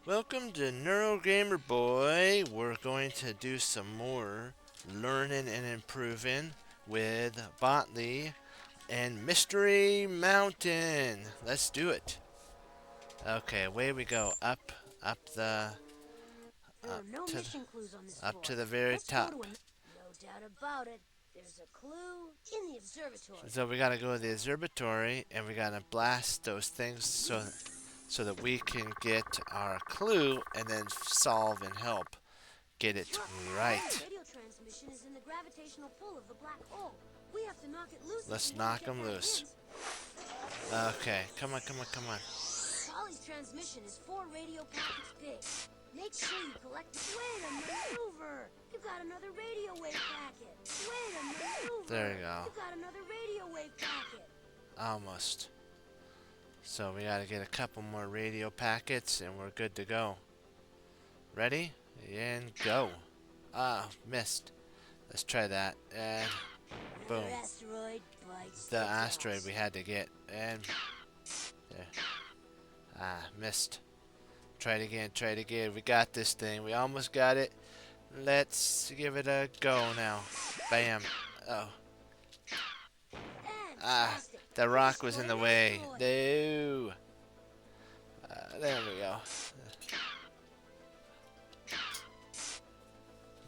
Welcome to Neurogamer Boy. We're going to do some more learning and improving with Botley and Mystery Mountain. Let's do it. Okay, away we go. Up the, There up are no to, mission clues on this up floor. to the very Let's go to top. no doubt about it. There's a clue in the observatory. So we gotta go to the observatory and we gotta blast those things so that we can get our clue and then solve and help get it Look, the right. radio transmission is in the gravitational pull of the black hole. We have to knock it loose if Let's we want knock to get them that loose. hint. Okay, come on, come on, come on. Polly's transmission is 4 radio packets big. Make sure you collect it. Wait a maneuver! You got another radio wave packet. Wait a maneuver! There you go. You got another radio wave packet. Almost. So we gotta get a couple more radio packets and we're good to go. Ready? And go. Ah, missed. Let's try that. And boom. Another asteroid bites The dust. asteroid we had to get. And there. Ah, missed. Try it again, try it again. We got this thing. We almost got it. Let's give it a go now. Bam. Oh. Ah, Fantastic! the We rock was in destroyed the an way. asteroid. No. There we go.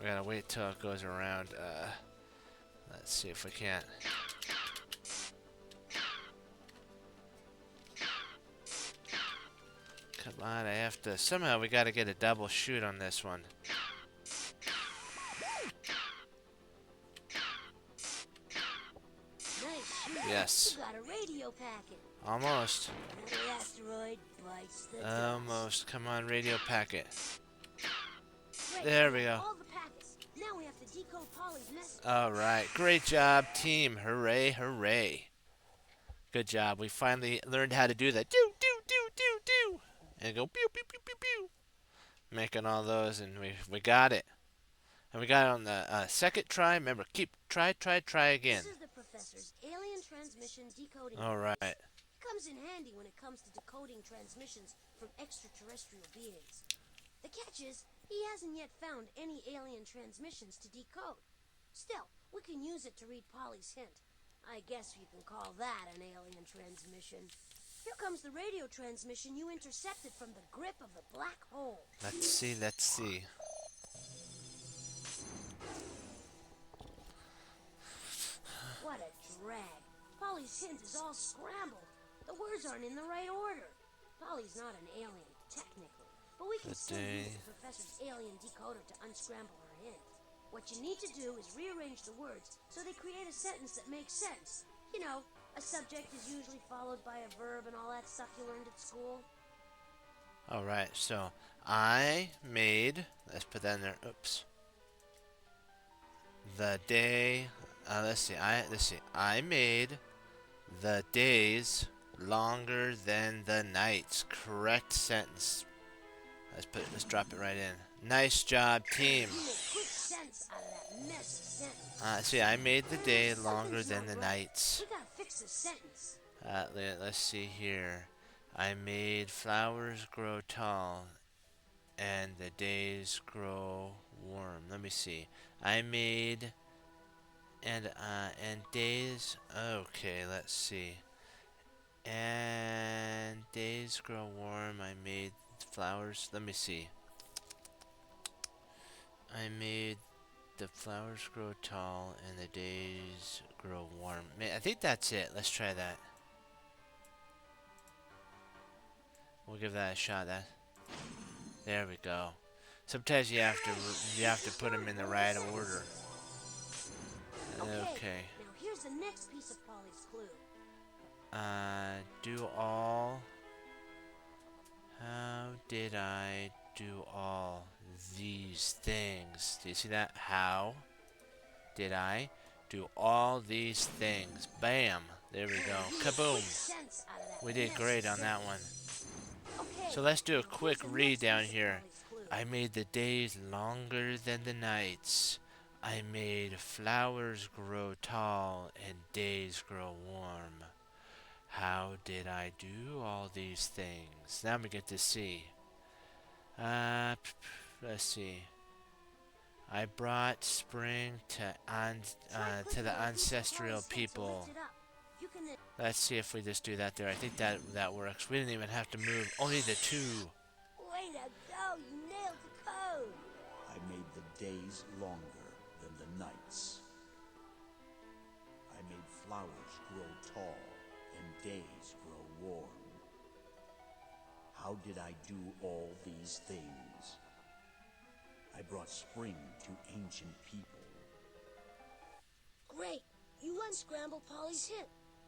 We gotta wait till it goes around. Let's see if we can't. Come on, I have to. Somehow we gotta get a double shoot on this one. Nice shoot. Yes. You got a radio packet. Almost. Another asteroid bites the dust. Almost. Come on, radio packet. Great, There we have go. all the packets. Now we have to decode Polly's message. Alright. Great job, team. Hooray, hooray. Good job. We finally learned how to do that. Do, do, do, do, do. And go pew, pew, pew, pew, pew. Making all those, and we got it. And we got it on the second try. Remember, try again. This is the professor's alien transmission decoding All device. right. It comes in handy when it comes to decoding transmissions from extraterrestrial beings. The catch is, he hasn't yet found any alien transmissions to decode. Still, we can use it to read Polly's hint. I guess you can call that an alien transmission. Here comes the radio transmission you intercepted from the grip of the black hole. Let's see. Let's see. What a drag. Polly's hint is all scrambled. The words aren't in the right order. Polly's not an alien, technically, but we can still use the professor's alien decoder to unscramble her hint. What you need to do is rearrange the words so they create a sentence that makes sense. You know, a subject is usually followed by a verb and all that stuff you learned at school. All right. So I made. Let's put that in there. Oops. The day. Let's see. I made the days longer than the nights. Correct sentence. Let's drop it right in. Nice job, team. You make quick sense out of that messy sentence. See, I made the day longer Something's than not the right. nights. We gotta fix this sentence. Let's see here. I made flowers grow tall and the days grow warm. Let me see. I made and days. Okay, let's see. And days grow warm. I made flowers. Let me see. I made the flowers grow tall and the days grow warm. I think that's it. Let's try that. We'll give that a shot. There we go. Sometimes you have to put them in the right order. Okay. Now here's the next piece of Polly's clue. Do all. How did I do all these things? Do you see that? How did I do all these things? Bam! There we go. Kaboom! Sense out of that We did messy great on that one. Okay, So let's do a now quick here's the read next down piece of here. Polly's clue. I made the days longer than the nights. I made flowers grow tall and days grow warm. How did I do all these things? Now we get to see. Let's see. I brought spring Try to clicking the on a piece of ancestral Polly's head to lift people. it up. You can then... Let's see if we just do that there. I think that works. We didn't even have to move. Only the two. Way to go! You nailed the code! I made the days longer than the nights. I made flowers grow tall and days grow warm. How did I do all these things? I brought spring to ancient people. Great! You unscrambled Polly's hint.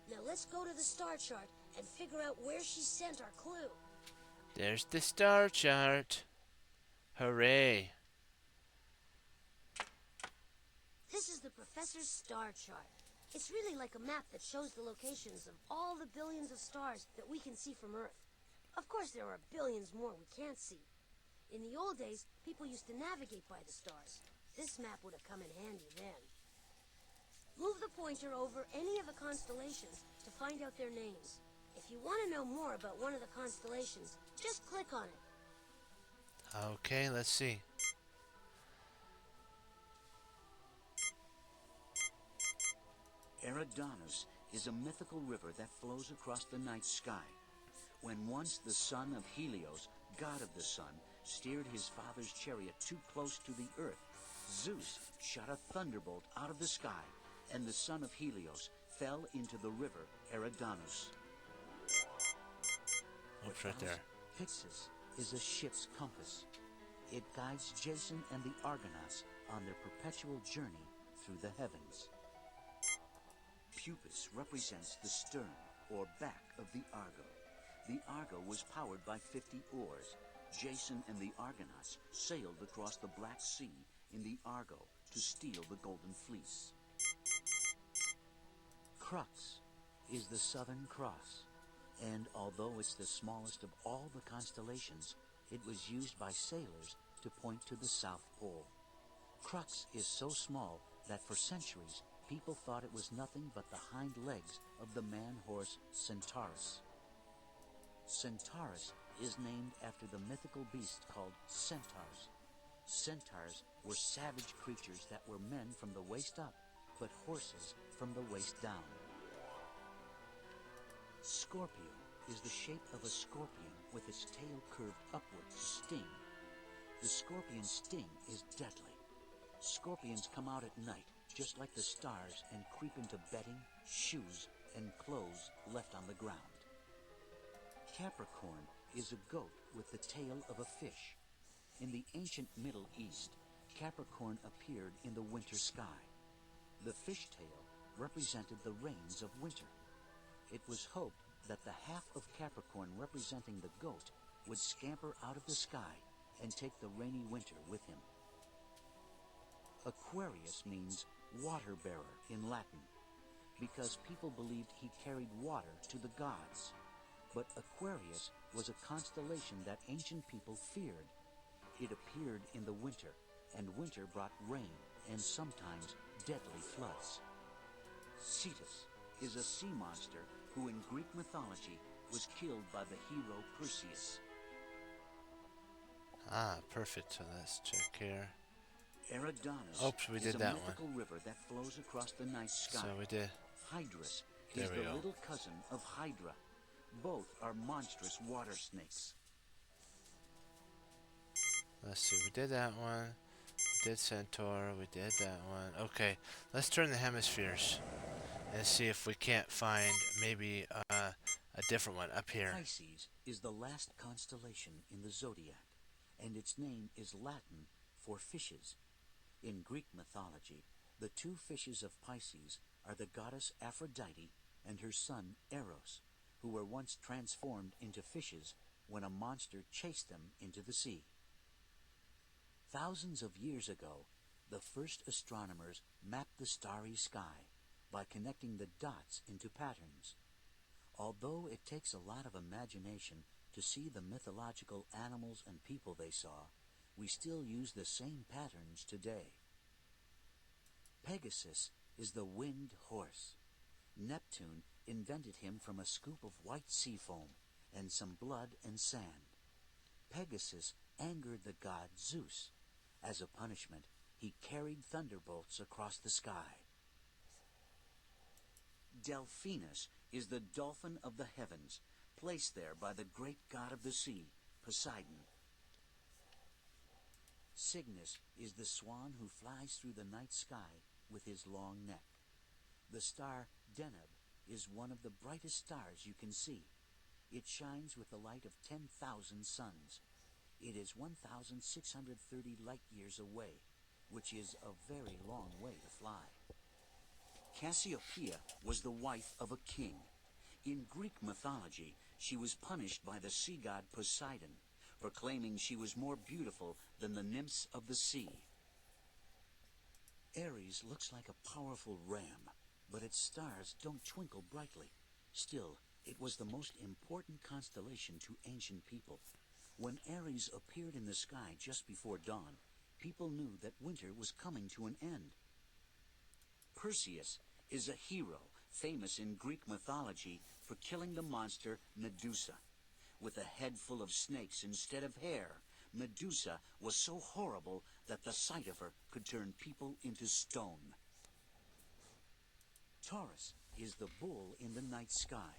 Now let's go to the star chart and figure out where she sent our clue. There's the star chart. Hooray. This is the professor's star chart. It's really like a map that shows the locations of all the billions of stars that we can see from Earth. Of course, there are billions more we can't see. In the old days, people used to navigate by the stars. This map would have come in handy then. Move the pointer over any of the constellations to find out their names. If you want to know more about one of the constellations, just click on it. Okay, let's see. Eridanus is a mythical river that flows across the night sky. When once the son of Helios, god of the sun, steered his father's chariot too close to the earth, Zeus shot a thunderbolt out of the sky, and the son of Helios fell into the river Eridanus. Oops, right there. Pyxis is a ship's compass. It guides Jason and the Argonauts on their perpetual journey through the heavens. Pupus represents the stern, or back, of the Argo. The Argo was powered by 50 oars. Jason and the Argonauts sailed across the Black Sea in the Argo to steal the Golden Fleece. Crux is the Southern Cross, and although it's the smallest of all the constellations, it was used by sailors to point to the South Pole. Crux is so small that for centuries people thought it was nothing but the hind legs of the man-horse Centaurus. Centaurus is named after the mythical beast called centaurs. Centaurs were savage creatures that were men from the waist up, but horses from the waist down. Scorpio is the shape of a scorpion with its tail curved upward to sting. The scorpion's sting is deadly. Scorpions come out at night, just like the stars, and creep into bedding, shoes, and clothes left on the ground. Capricorn is a goat with the tail of a fish. In the ancient Middle East, Capricorn appeared in the winter sky. The fish tail represented the rains of winter. It was hoped that the half of Capricorn representing the goat would scamper out of the sky and take the rainy winter with him. Aquarius means water bearer in Latin, because people believed he carried water to the gods. But Aquarius was a constellation that ancient people feared. It appeared in the winter, and winter brought rain and sometimes deadly floods. Cetus is a sea monster who in Greek mythology was killed by the hero Perseus. Ah, perfect. So let's check here. Eridanus Oops, we is did a that mythical one. river that flows across the night sky. So we did. Hydrus There is we the go. little cousin of Hydra. Both are monstrous water snakes. Let's see. We did that one. We did Centaur. We did that one. Okay. Let's turn the hemispheres and see if we can't find maybe a different one up here. Pisces is the last constellation in the zodiac, and its name is Latin for fishes. In Greek mythology, the two fishes of Pisces are the goddess Aphrodite and her son Eros, who were once transformed into fishes when a monster chased them into the sea. Thousands of years ago, the first astronomers mapped the starry sky by connecting the dots into patterns. Although it takes a lot of imagination to see the mythological animals and people they saw, we still use the same patterns today. Pegasus is the winged horse. Neptune invented him from a scoop of white sea foam and some blood and sand. Pegasus angered the god Zeus. As a punishment, he carried thunderbolts across the sky. Delphinus is the dolphin of the heavens, placed there by the great god of the sea, Poseidon. Cygnus is the swan who flies through the night sky with his long neck. The star Deneb is one of the brightest stars you can see. It shines with the light of 10,000 suns. It is 1,630 light years away, which is a very long way to fly. Cassiopeia was the wife of a king. In Greek mythology, she was punished by the sea god Poseidon for claiming she was more beautiful than the nymphs of the sea. Aries looks like a powerful ram, but its stars don't twinkle brightly. Still, it was the most important constellation to ancient people. When Aries appeared in the sky just before dawn, people knew that winter was coming to an end. Perseus is a hero famous in Greek mythology for killing the monster Medusa. With a head full of snakes instead of hair, Medusa was so horrible that the sight of her could turn people into stone. Taurus is the bull in the night sky.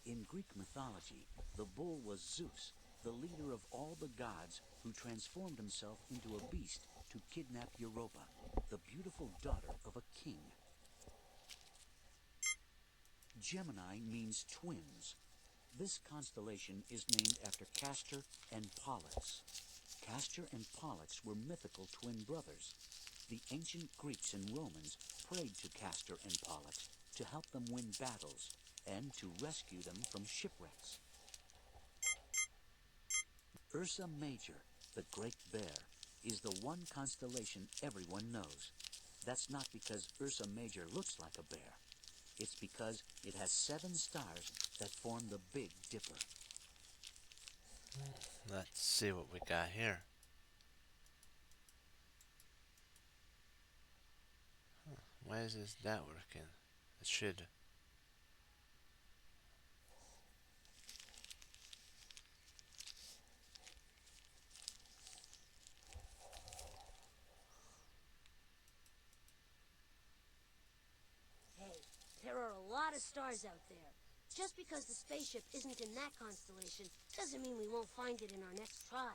In Greek mythology, the bull was Zeus, the leader of all the gods, who transformed himself into a beast to kidnap Europa, the beautiful daughter of a king. Gemini means twins. This constellation is named after Castor and Pollux. Castor and Pollux were mythical twin brothers. The ancient Greeks and Romans prayed to Castor and Pollux to help them win battles and to rescue them from shipwrecks. Ursa Major, the Great Bear, is the one constellation everyone knows. That's not because Ursa Major looks like a bear. It's because it has 7 stars that form the Big Dipper. Let's see what we got here. Why is this not working? It should. Hey, there are a lot of stars out there. Just because the spaceship isn't in that constellation doesn't mean we won't find it in our next try.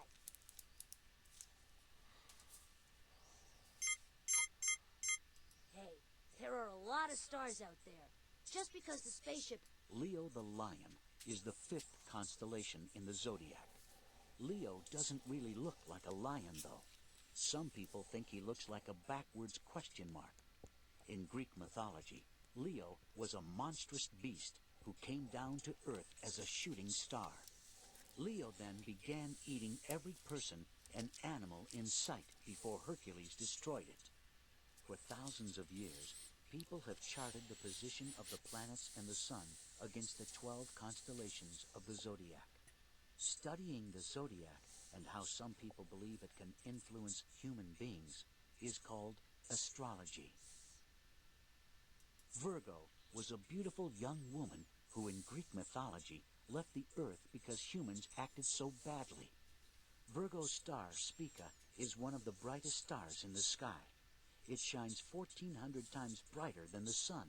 Hey, there are a lot of stars out there. Just because the spaceship... Leo the Lion is the 5th constellation in the zodiac. Leo doesn't really look like a lion, though. Some people think he looks like a backwards question mark. In Greek mythology, Leo was a monstrous beast who came down to Earth as a shooting star. Leo then began eating every person and animal in sight before Hercules destroyed it. For thousands of years, people have charted the position of the planets and the sun against the 12 constellations of the zodiac. Studying the zodiac and how some people believe it can influence human beings is called astrology. Virgo was a beautiful young woman who in Greek mythology left the earth because humans acted so badly. Virgo's star, Spica, is one of the brightest stars in the sky. It shines 1,400 times brighter than the sun,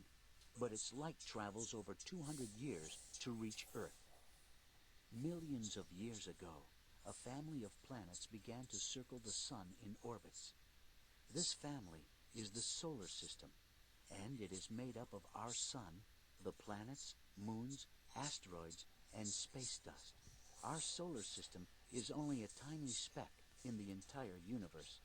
but its light travels over 200 years to reach Earth. Millions of years ago, a family of planets began to circle the sun in orbits. This family is the solar system, and it is made up of our sun, the planets, moons, asteroids, and space dust. Our solar system is only a tiny speck in the entire universe.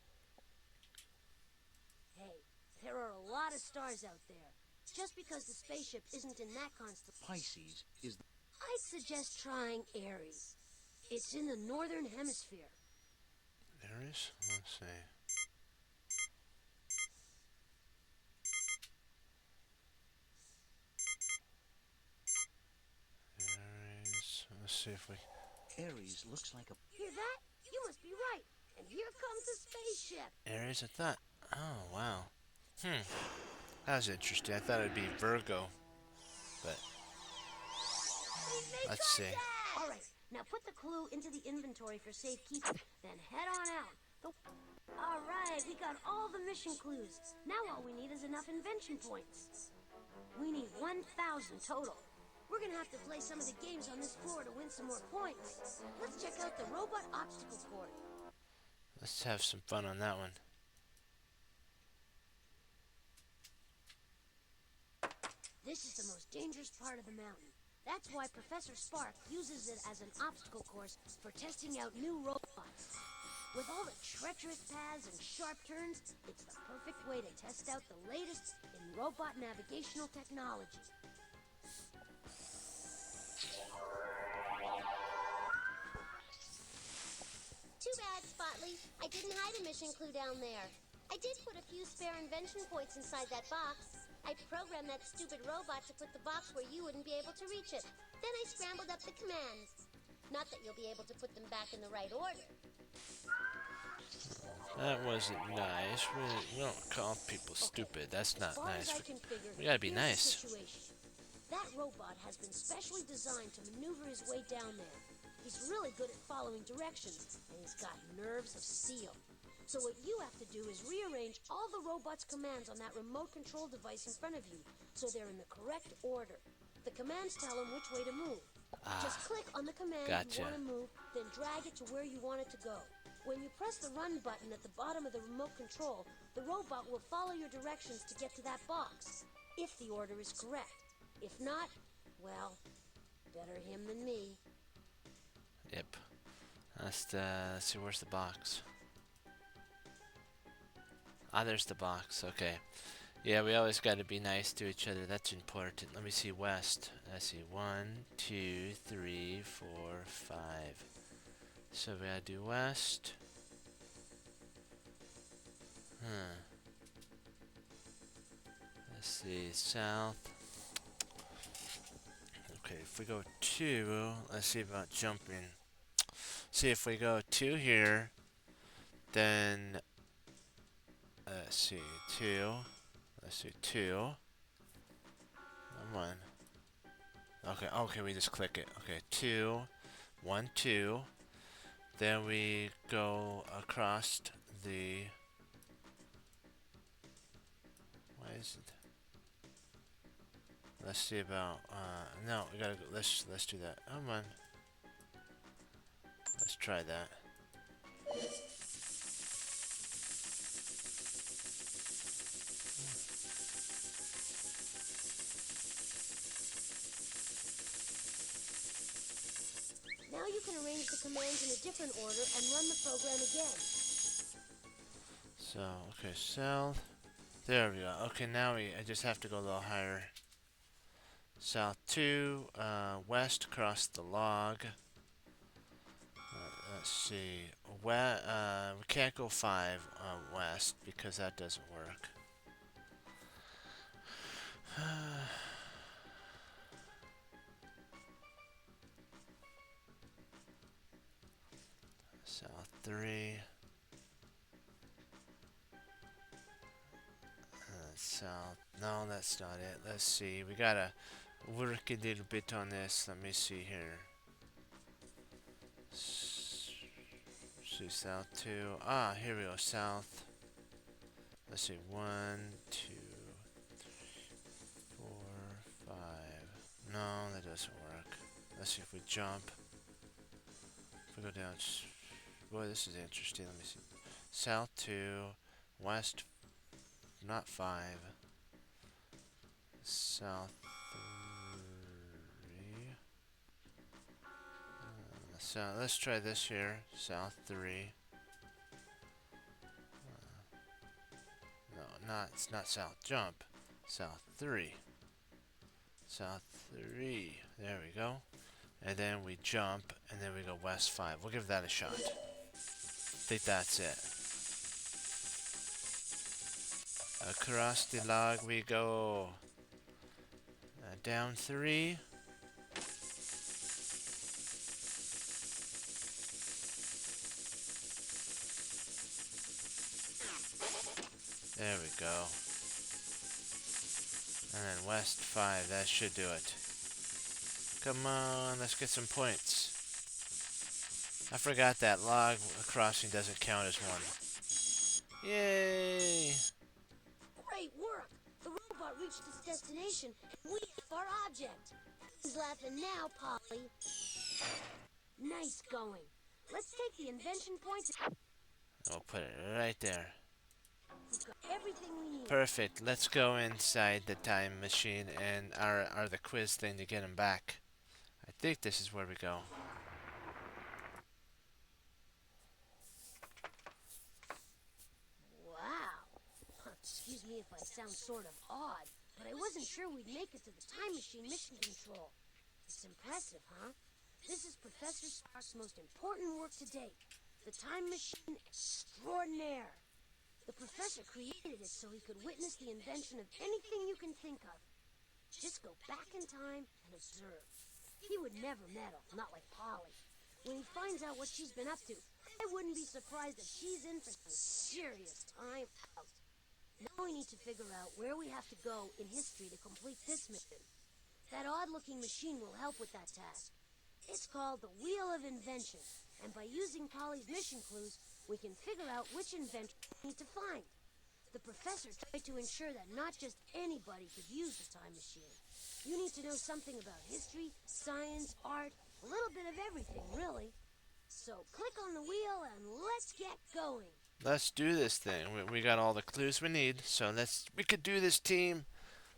Hey, there are a lot of stars out there. Just because the spaceship isn't in that constellation... Pisces is the... I'd suggest trying Aries. It's in the northern hemisphere. Aries? Let's see. Aries. Let's see if we. Aries looks like a... Hear that? You must be right. And here comes the spaceship. Aries, I thought. Oh, wow. That was interesting. I thought it'd be Virgo. But We've made let's see. contact! All right, Now put the clue into the inventory for safekeeping, then head on out. Alright, we got all the mission clues. Now all we need is enough invention points. We need 1,000 total. We're gonna have to play some of the games on this floor to win some more points. Let's check out the robot obstacle course. Let's have some fun on that one. This is the most dangerous part of the mountain. That's why Professor Spark uses it as an obstacle course for testing out new robots. With all the treacherous paths and sharp turns, it's the perfect way to test out the latest in robot navigational technology. Too bad, Spotly. I didn't hide a mission clue down there. I did put a few spare invention points inside that box. I programmed that stupid robot to put the box where you wouldn't be able to reach it. Then I scrambled up the commands. Not that you'll be able to put them back in the right order. That wasn't nice. We don't call people stupid. That's not As far nice. as I can figure, We gotta be here's the nice. situation. That robot has been specially designed to maneuver his way down there. He's really good at following directions, and he's got nerves of steel. So what you have to do is rearrange all the robot's commands on that remote control device in front of you, so they're in the correct order. The commands tell him which way to move. Just click on the command Gotcha. you want to move, then drag it to where you want it to go. When you press the run button at the bottom of the remote control, the robot will follow your directions to get to that box, if the order is correct. If not, well, better him than me. Yep. Let's see, where's the box? Ah, there's the box. Okay. Yeah, we always got to be nice to each other. That's important. Let me see west. Let's see. 1, 2, 3, 4, 5. So we gotta do west. Let's see, south. Okay, if we go 2, let's see about jumping. See, if we go 2 here, then let's see, 2. Let's see, 2. Come on. Okay, we just click it. Okay, 2, 1, 2. Then we go across the. Why is it? Let's see about. No, we gotta go. Let's do that. Come on. Let's try that. Now you can arrange the commands in a different order and run the program again. So, okay, south. There we go. Okay, now I just have to go a little higher. South 2, west across the log. Let's see. We can't go 5 west because that doesn't work. South 3. South. No, that's not it. Let's see. We gotta work a little bit on this. Let me see here. See, south 2. Ah, here we go. South. Let's see. 1, 2, 3, 4, 5. No, that doesn't work. Let's see if we jump. If we go down. Boy, this is interesting. Let me see. South 2. West. Not 5. South 3. So let's try this here. South 3. No, it's not south. Jump. South 3. South 3. There we go. And then we jump, and then we go west 5. We'll give that a shot. I think that's it. Across the log we go. Down 3. There we go. And then west 5. That should do it. Come on, let's get some points. I forgot that log crossing doesn't count as one. Yay! Great work! The robot reached its destination, and we have our object. He's laughing now, Polly. Nice going. Let's take the invention points. We'll put it right there. We've got everything we need. Perfect. Let's go inside the time machine and our the quiz thing to get him back. I think this is where we go. Wow. Excuse me if I sound sort of odd, but I wasn't sure we'd make it to the time machine mission control. It's impressive, huh? This is Professor Spark's most important work to date. The time machine extraordinaire. The professor created it so he could witness the invention of anything you can think of. Just go back in time and observe. He would never meddle, not like Polly. When he finds out what she's been up to, I wouldn't be surprised if she's in for some serious time out. Now we need to figure out where we have to go in history to complete this mission. That odd-looking machine will help with that task. It's called the Wheel of Invention, and by using Polly's mission clues, we can figure out which inventor we need to find. The professor tried to ensure that not just anybody could use the time machine. You need to know something about history, science, art, a little bit of everything, really. So click on the wheel and let's get going. Let's do this thing. We got all the clues we need, so we could do this, team.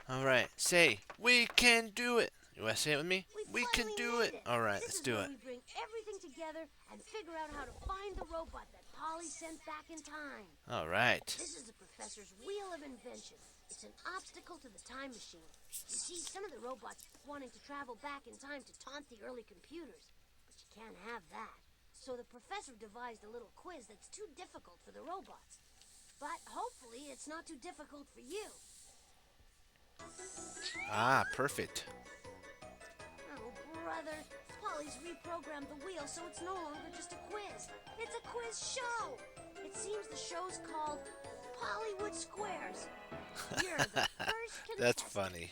All right, say we can do it. You want to say it with me? We can finally do made it. All right, let's This is do where it. we bring everything together and figure out how to find the robot that Polly sent back in time. All right. This is the professor's Wheel of Invention. It's an obstacle to the time machine. You see, some of the robots keep wanting to travel back in time to taunt the early computers, but you can't have that. So the professor devised a little quiz that's too difficult for the robots. But hopefully it's not too difficult for you. Ah, perfect. Oh, brother. Polly's reprogrammed the wheel so it's no longer just a quiz. It's a quiz show. It seems the show's called Pollywood Squares. You're the first contestant. That's funny.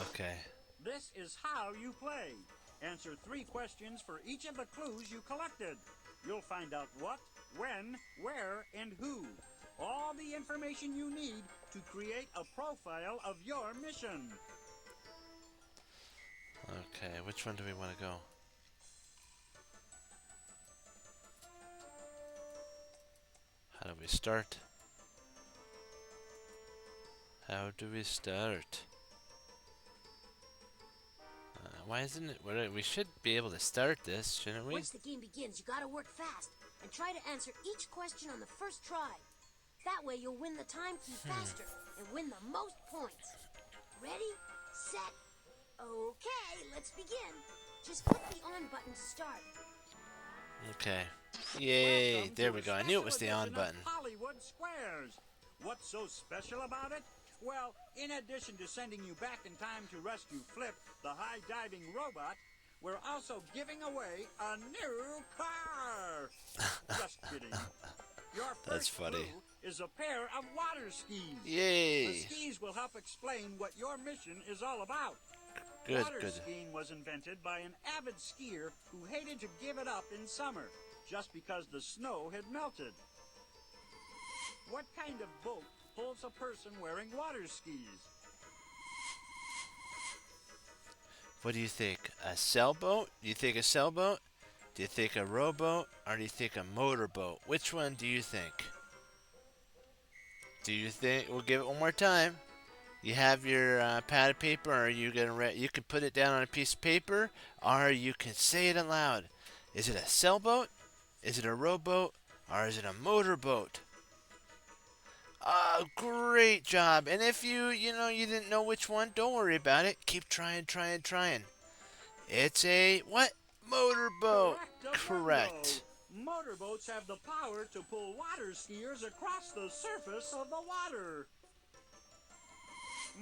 Okay. This is how you play. Answer 3 questions for each of the clues you collected. You'll find out what, when, where, and who. All the information you need to create a profile of your mission. Okay, which one do we want to go? How do we start? How do we start? Why isn't it? We should be able to start this, shouldn't we? Once the game begins, you gotta work fast and try to answer each question on the first try. That way you'll win the time key faster and win the most points. Ready, set, okay, let's begin. Just click the on button to start. Okay. Yay! Welcome There to we a go. I knew it was special the on edition button. of Hollywood Squares. What's so special about it? Well, in addition to sending you back in time to rescue Flip, the high-diving robot, we're also giving away a new car. Just kidding. Your That's first funny. clue is a pair of water skis. The Yay! skis will help explain what your mission is all about. Good, Water good. skiing was invented by an avid skier who hated to give it up in summer, just because the snow had melted. What kind of boat pulls a person wearing water skis? What do you think? A sailboat? Do you think a sailboat? Do you think a rowboat? Or do you think a motorboat? Which one do you think? Do you think? We'll give it one more time. You have your pad of paper, or are you gonna? You can put it down on a piece of paper, or you can say it aloud. Is it a sailboat? Is it a rowboat? Or is it a motorboat? Oh, great job! And if you didn't know which one, don't worry about it. Keep trying. It's a what? Motorboat. Correct. Motorboats have the power to pull water skiers across the surface of the water.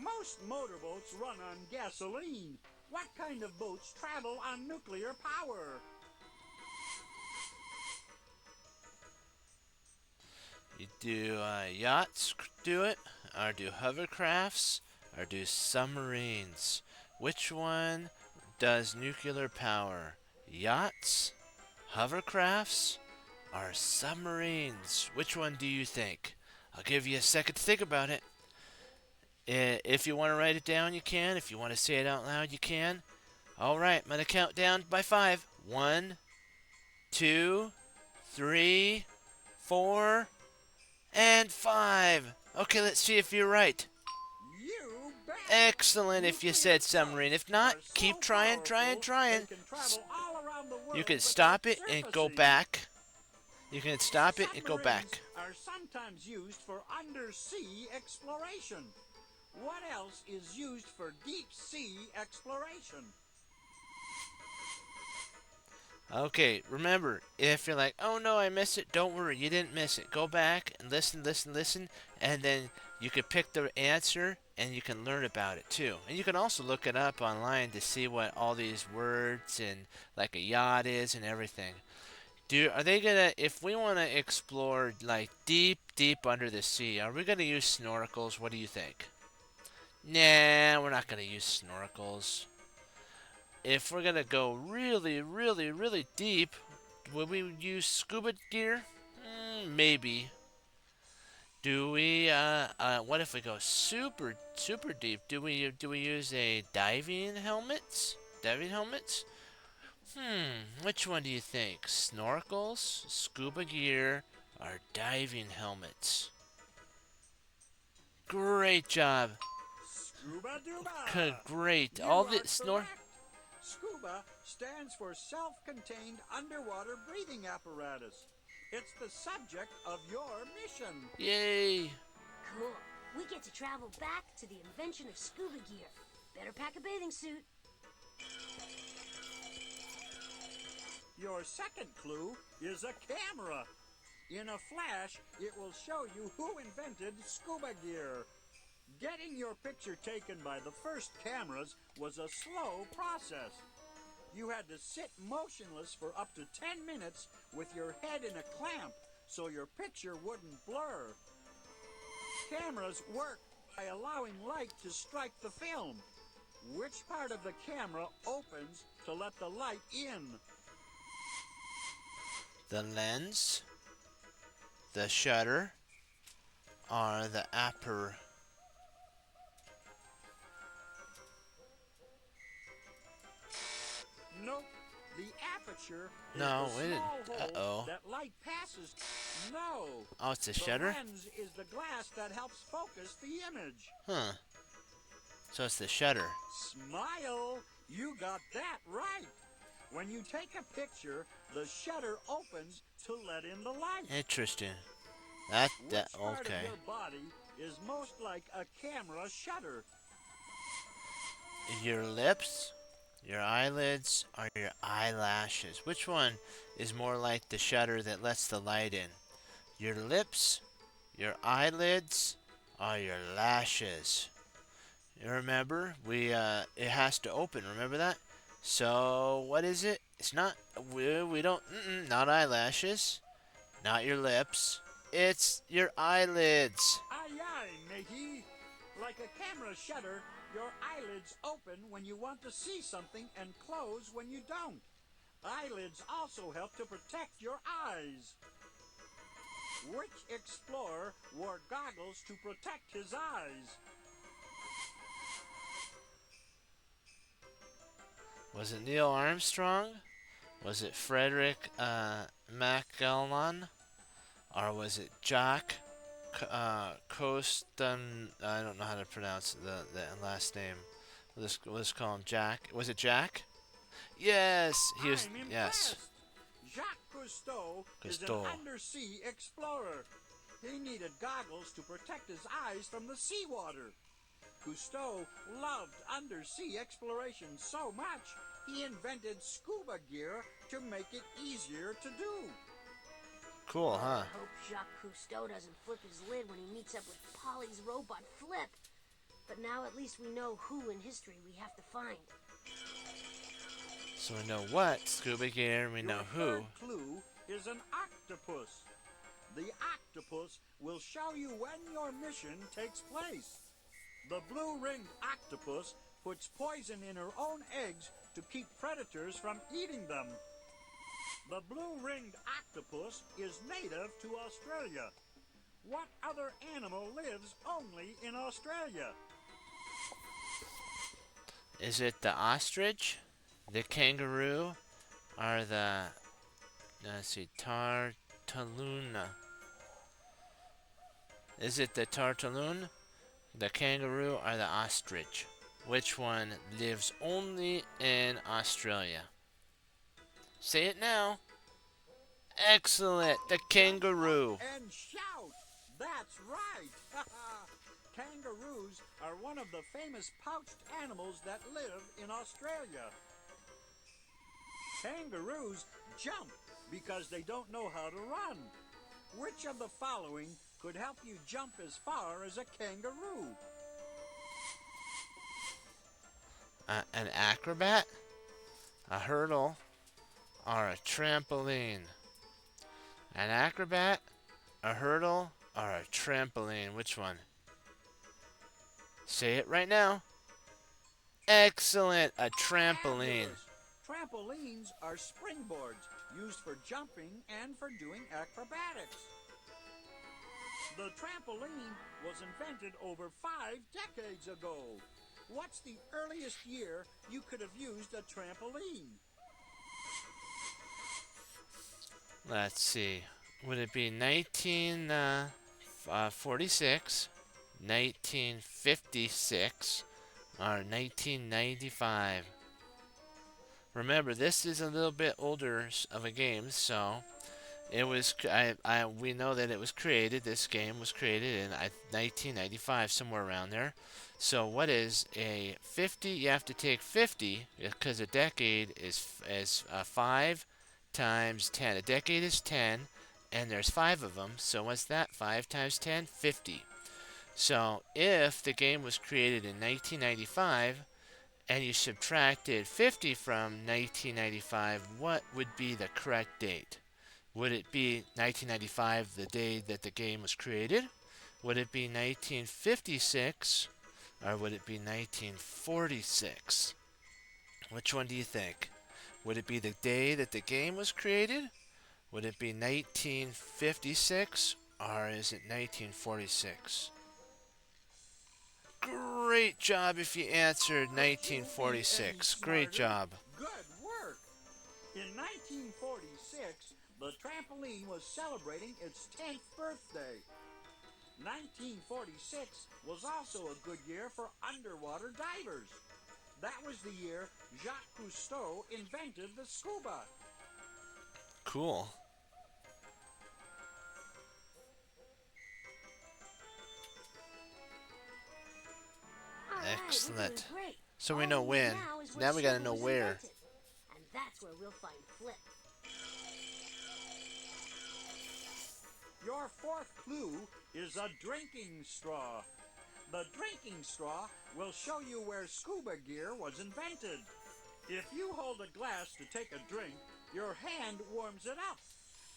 Most motorboats run on gasoline. What kind of boats travel on nuclear power? You do yachts, do it, or do hovercrafts, or do submarines. Which one does nuclear power? Yachts hovercrafts, or submarines? Which one do you think? I'll give you a second to think about it. If you want to write it down, you can. If you want to say it out loud, you can. All right, I'm going to count down by 5. 1, 2, 3, 4, and 5. Okay, let's see if you're right. You bet. Excellent if you said Nuclear submarine. If are not, so keep trying, powerful, trying. They can travel all around the world You can without stop it and go surfacing. back. You can stop it and go Submarines back. are sometimes used for undersea exploration. What else is used for deep sea exploration? Okay, remember, if you're like, oh no, I missed it, don't worry, you didn't miss it. Go back and listen, and then you can pick the answer and you can learn about it too. And you can also look it up online to see what all these words and like a yacht is and everything. Are they gonna, if we want to explore like deep under the sea, are we gonna use snorkels? What do you think? Nah, we're not gonna use snorkels. If we're gonna go really deep, would we use scuba gear? Maybe. Do we? What if we go super deep? Do we use a diving helmets? Diving helmets? Which one do you think? Snorkels, scuba gear, or diving helmets? Great job. Scuba dooba. Great. You All are the snor. correct. Scuba stands for self-contained underwater breathing apparatus. It's the subject of your mission. Yay. Cool. We get to travel back to the invention of scuba gear. Better pack a bathing suit. Your second clue is a camera. In a flash, it will show you who invented scuba gear. Getting your picture taken by the first cameras was a slow process. You had to sit motionless for up to 10 minutes with your head in a clamp so your picture wouldn't blur. Cameras work by allowing light to strike the film. Which part of the camera opens to let the light in? The lens, the shutter, or the aperture. Nope. The aperture is No, the we didn't. small hole Uh-oh. that light passes. No. Oh, it's the The shutter? lens is the glass that helps focus the image. Huh. So it's the shutter. Smile. You got that right. When you take a picture, the shutter opens to let in the light. Interesting. Which part Okay. of your body is most like a camera shutter? Your lips, your eyelids, or your eyelashes? Which one is more like the shutter that lets the light in? Your lips, your eyelids, or your lashes? You remember, it has to open. Remember that? So what is it? It's not. We don't. Not eyelashes. Not your lips. It's your eyelids. Aye, aye, matey. Like a camera shutter, your eyelids open when you want to see something and close when you don't. Eyelids also help to protect your eyes. Which explorer wore goggles to protect his eyes? Was it Neil Armstrong? Was it Frederick Magellan? Or was it Jack Coston? I don't know how to pronounce the last name. Let's call him Jack. Was it Jack? Yes, he was. I'm Yes, impressed. Jacques Cousteau is an Cousteau. undersea explorer. He needed goggles to protect his eyes from the seawater. Cousteau loved undersea exploration so much, he invented scuba gear to make it easier to do. Cool, huh? I hope Jacques Cousteau doesn't flip his lid when he meets up with Polly's robot Flip. But now at least we know who in history we have to find. So we know what scuba gear. We know Your who. third clue is an octopus. The octopus will show you when your mission takes place. The blue-ringed octopus puts poison in her own eggs to keep predators from eating them. The blue-ringed octopus is native to Australia. What other animal lives only in Australia? Is it the ostrich, the kangaroo, or the, let's see, tartaluna? Is it the tartalun, the kangaroo, or the ostrich? Which one lives only in Australia? Say it now. Excellent, the Jump kangaroo. up and shout! That's right! Kangaroos are one of the famous pouched animals that live in Australia. Kangaroos jump because they don't know how to run. Which of the following could help you jump as far as a kangaroo? An acrobat, a hurdle, or a trampoline? An acrobat, a hurdle, or a trampoline? Which one? Say it right now. Excellent, a trampoline. Fabulous. Trampolines are springboards used for jumping and for doing acrobatics. The trampoline was invented over 5 decades ago. What's the earliest year you could have used a trampoline? Let's see. Would it be 1946, 1956, or 1995? Remember, this is a little bit older of a game, so it was. We know that it was created. This game was created in 1995, somewhere around there. So, what is a 50? You have to take 50 because a decade is 5 times 10. A decade is 10, and there's 5 of them. So, what's that? 5 times 10, 50. So, if the game was created in 1995 and you subtracted 50 from 1995, what would be the correct date? Would it be 1995, the day that the game was created? Would it be 1956? Or would it be 1946? Which one do you think? Would it be the day that the game was created? Would it be 1956? Or is it 1946? Great job if you answered 1946. Great job. Good work! In 1946, the trampoline was celebrating its 10th birthday. 1946 was also a good year for underwater divers. That was the year Jacques Cousteau invented the scuba. Cool. All right, Excellent. we're doing great. So we All know need when. Now, is Now which we gotta symbol know was where. invented. And that's where we'll find Flip. Your fourth clue is a drinking straw. The drinking straw will show you where scuba gear was invented. If you hold a glass to take a drink, your hand warms it up.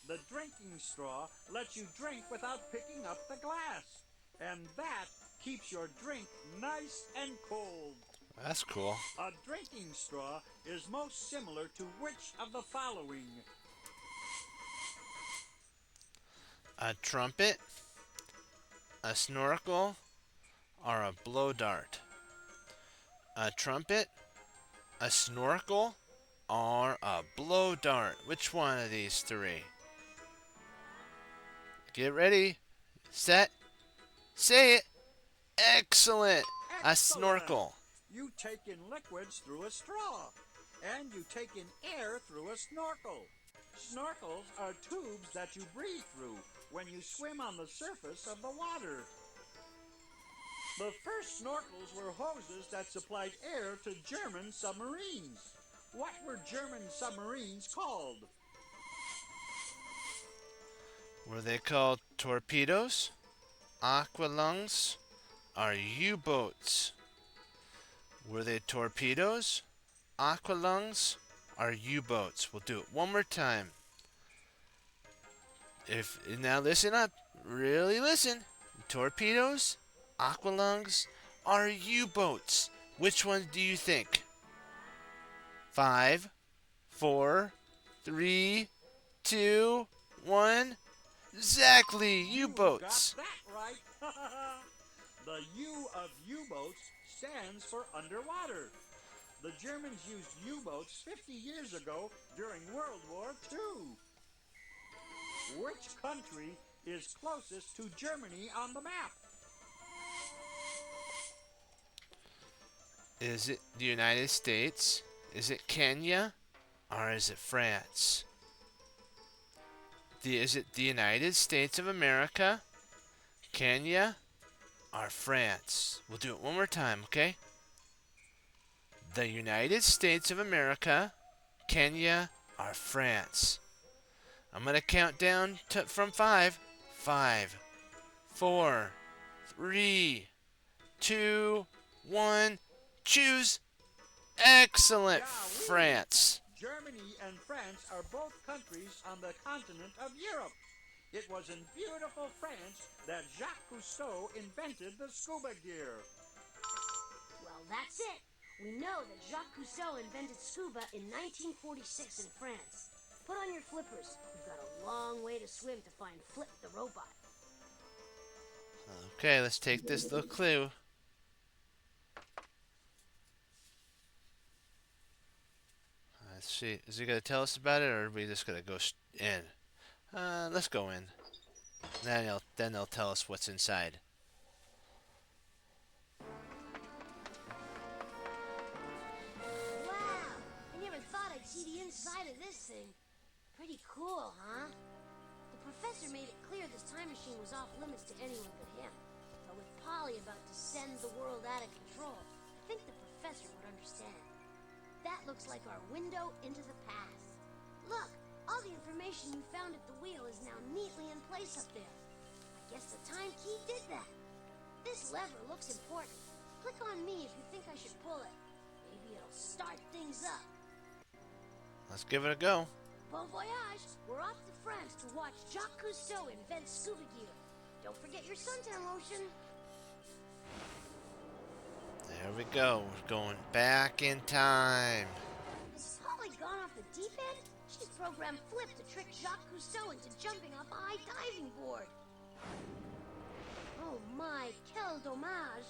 The drinking straw lets you drink without picking up the glass. And that keeps your drink nice and cold. That's cool. A drinking straw is most similar to which of the following? A trumpet, a snorkel, or a blow dart? A trumpet, a snorkel, or a blow dart? Which one of these 3? Get ready, set, say it. Excellent. A Excellent. snorkel. You take in liquids through a straw, and you take in air through a snorkel. Snorkels are tubes that you breathe through when you swim on the surface of the water. The first snorkels were hoses that supplied air to German submarines. What were German submarines called? Were they called torpedoes, aqualungs, or U-boats? Were they torpedoes, aqualungs, or U-boats? We'll do it one more time. Now listen up, really listen. Torpedoes, aqualungs, or U-boats? Which one do you think? 5, 4, 3, 2, 1. Exactly, You got U-boats. that right. The U of U-boats stands for underwater. The Germans used U-boats 50 years ago during World War II. Which country is closest to Germany on the map? Is it the United States? Is it Kenya? Or is it France? Is it the United States of America, Kenya, or France? We'll do it one more time, okay? The United States of America, Kenya, or France? I'm going to count down from 5. 5, 4, 3, 2, 1. Choose. Excellent, Yeah, France. Germany and France are both countries on the continent of Europe. It was in beautiful France that Jacques Cousteau invented the scuba gear. Well, that's it. We know that Jacques Cousteau invented scuba in 1946 in France. Put on your flippers. We've got a long way to swim to find Flip the robot. Okay, let's take this little clue. Let's see. Is he going to tell us about it, or are we just going to go in? Let's go in. Then they'll tell us what's inside. Wow! I never thought I'd see the inside of this thing. Pretty cool, huh? The professor made it clear this time machine was off limits to anyone but him. But with Polly about to send the world out of control, I think the professor would understand. That looks like our window into the past. Look, all the information you found at the wheel is now neatly in place up there. I guess the time key did that. This lever looks important. Click on me if you think I should pull it. Maybe it'll start things up. Let's give it a go. Bon voyage! We're off to France to watch Jacques Cousteau invent scuba gear. Don't forget your suntan lotion. There we go. We're going back in time. Has Polly gone off the deep end? She's programmed Flip to trick Jacques Cousteau into jumping off a high diving board. Oh my, quel dommage.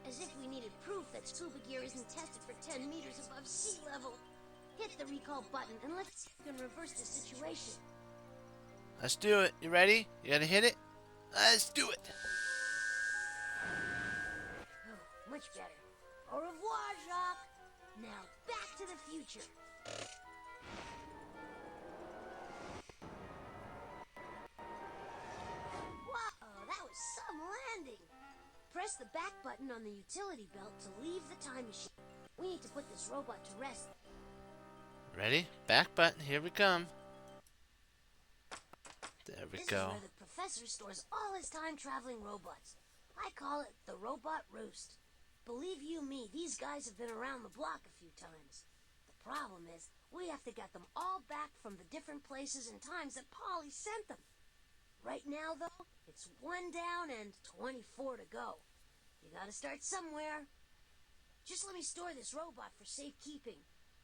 As if we needed proof that scuba gear isn't tested for 10 meters above sea level. Hit the recall button and let's see if we can reverse the situation. Let's do it. You ready? You gotta hit it? Let's do it. Oh, much better. Au revoir, Jacques. Now back to the future. Whoa, that was some landing. Press the back button on the utility belt to leave the time machine. We need to put this robot to rest. Ready? Back button. Here we come. There we This go. is where the professor stores all his time-traveling robots. I call it the Robot Roost. Believe you me, these guys have been around the block a few times. The problem is, we have to get them all back from the different places and times that Polly sent them. Right now, though, it's 1 down and 24 to go. You gotta start somewhere. Just let me store this robot for safekeeping.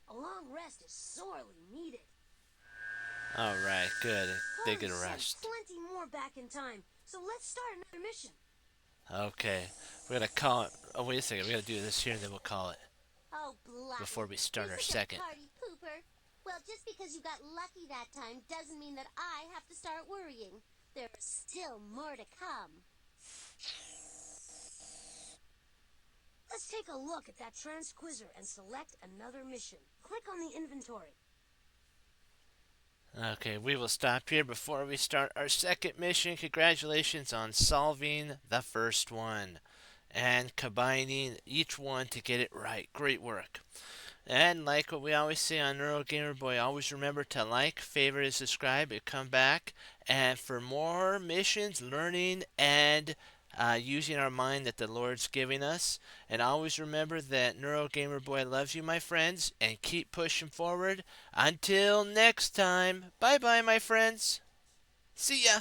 A long rest is sorely needed. All right, good. They Polly get a sent rest. plenty more back in time, so let's start another mission. Okay, we're gonna call it. Oh, wait a second. We gotta do this here, and then we'll call it Oh, bloody. before we start You're our such second. a party pooper. Well, just because you got lucky that time doesn't mean that I have to start worrying. There's still more to come. Let's take a look at that transquizzer and select another mission. Click on the inventory. Okay, we will stop here before we start our second mission. Congratulations on solving the first one and combining each one to get it right. Great work. And like what we always say on Neurogamer Boy, always remember to like, favorite, and subscribe, and come back. And for more missions, learning, and using our mind that the Lord's giving us. And always remember that Neurogamer Boy loves you, my friends, and keep pushing forward. Until next time, bye bye, my friends. See ya.